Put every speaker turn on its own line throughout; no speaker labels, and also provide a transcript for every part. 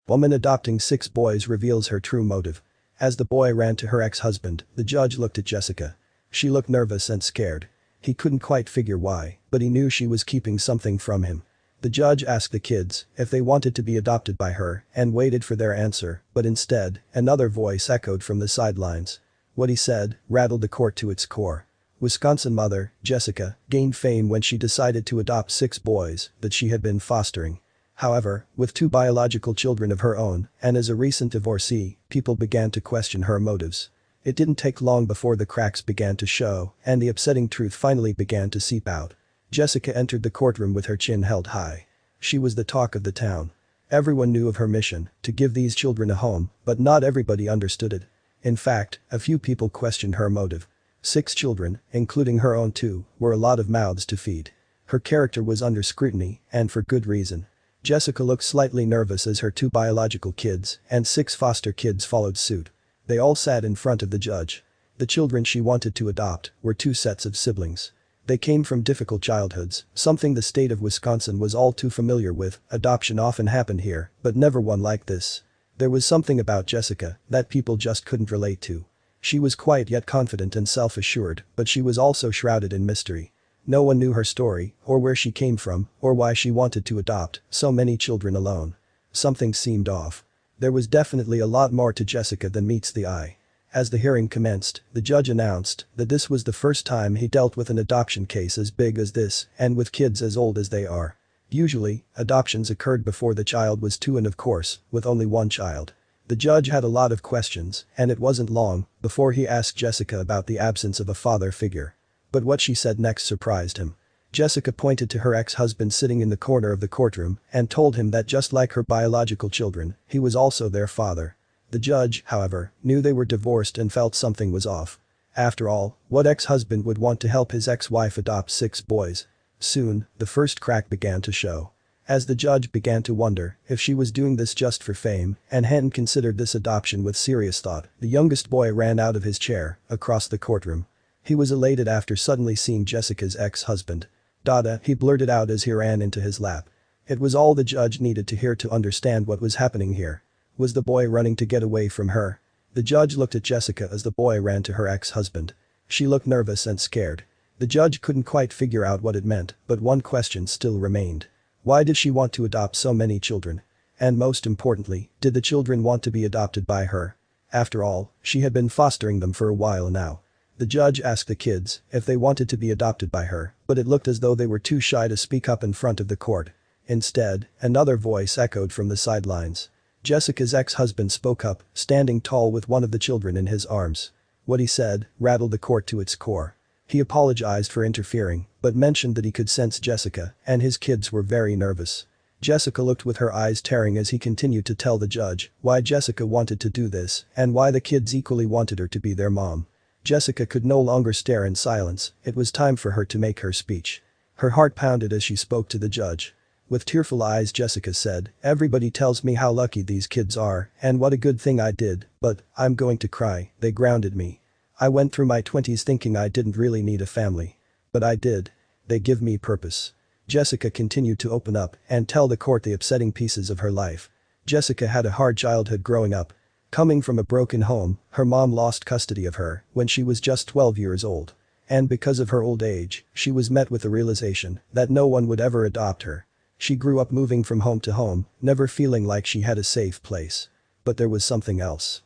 Woman adopting 6 boys reveals her true motive. As the boy ran to her ex-husband, the judge looked at Jessica. She looked nervous and scared. He couldn't quite figure why, but he knew she was keeping something from him. The judge asked the kids if they wanted to be adopted by her and waited for their answer, but instead, another voice echoed from the sidelines. What he said rattled the court to its core. Wisconsin mother, Jessica, gained fame when she decided to adopt 6 boys that she had been fostering. However, with 2 biological children of her own, and as a recent divorcee, people began to question her motives. It didn't take long before the cracks began to show, and the upsetting truth finally began to seep out. Jessica entered the courtroom with her chin held high. She was the talk of the town. Everyone knew of her mission, to give these children a home, but not everybody understood it. In fact, a few people questioned her motive. 6 children, including her own 2, were a lot of mouths to feed. Her character was under scrutiny, and for good reason. Jessica looked slightly nervous as her 2 biological kids and 6 foster kids followed suit. They all sat in front of the judge. The children she wanted to adopt were 2 sets of siblings. They came from difficult childhoods, something the state of Wisconsin was all too familiar with. Adoption often happened here, but never one like this. There was something about Jessica that people just couldn't relate to. She was quiet yet confident and self-assured, but she was also shrouded in mystery. No one knew her story, or where she came from, or why she wanted to adopt so many children alone. Something seemed off. There was definitely a lot more to Jessica than meets the eye. As the hearing commenced, the judge announced that this was the first time he dealt with an adoption case as big as this and with kids as old as they are. Usually, adoptions occurred before the child was 2 and of course, with only 1 child. The judge had a lot of questions, and it wasn't long before he asked Jessica about the absence of a father figure. But what she said next surprised him. Jessica pointed to her ex-husband sitting in the corner of the courtroom and told him that just like her biological children, he was also their father. The judge, however, knew they were divorced and felt something was off. After all, what ex-husband would want to help his ex-wife adopt 6 boys? Soon, the first crack began to show. As the judge began to wonder if she was doing this just for fame and hadn't considered this adoption with serious thought, the youngest boy ran out of his chair across the courtroom. He was elated after suddenly seeing Jessica's ex-husband. "Dada," he blurted out as he ran into his lap. It was all the judge needed to hear to understand what was happening here. Was the boy running to get away from her? The judge looked at Jessica as the boy ran to her ex-husband. She looked nervous and scared. The judge couldn't quite figure out what it meant, but one question still remained. Why did she want to adopt so many children? And most importantly, did the children want to be adopted by her? After all, she had been fostering them for a while now. The judge asked the kids if they wanted to be adopted by her, but it looked as though they were too shy to speak up in front of the court. Instead, another voice echoed from the sidelines. Jessica's ex-husband spoke up, standing tall with one of the children in his arms. What he said rattled the court to its core. He apologized for interfering, but mentioned that he could sense Jessica and his kids were very nervous. Jessica looked with her eyes tearing as he continued to tell the judge why Jessica wanted to do this and why the kids equally wanted her to be their mom. Jessica could no longer stare in silence. It was time for her to make her speech. Her heart pounded as she spoke to the judge. With tearful eyes, Jessica said, "Everybody tells me how lucky these kids are and what a good thing I did, but I'm going to cry. They grounded me. I went through my 20s thinking I didn't really need a family. But I did. They give me purpose." Jessica continued to open up and tell the court the upsetting pieces of her life. Jessica had a hard childhood growing up. Coming from a broken home, her mom lost custody of her when she was just 12 years old. And because of her old age, she was met with the realization that no one would ever adopt her. She grew up moving from home to home, never feeling like she had a safe place. But there was something else.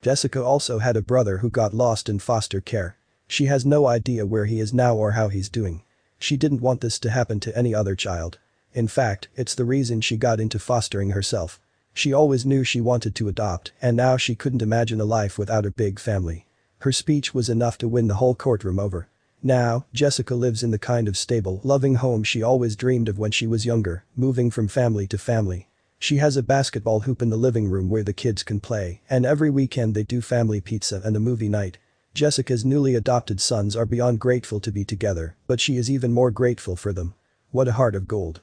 Jessica also had a brother who got lost in foster care. She has no idea where he is now or how he's doing. She didn't want this to happen to any other child. In fact, it's the reason she got into fostering herself. She always knew she wanted to adopt, and now she couldn't imagine a life without a big family. Her speech was enough to win the whole courtroom over. Now, Jessica lives in the kind of stable, loving home she always dreamed of when she was younger, moving from family to family. She has a basketball hoop in the living room where the kids can play, and every weekend they do family pizza and a movie night. Jessica's newly adopted sons are beyond grateful to be together, but she is even more grateful for them. What a heart of gold.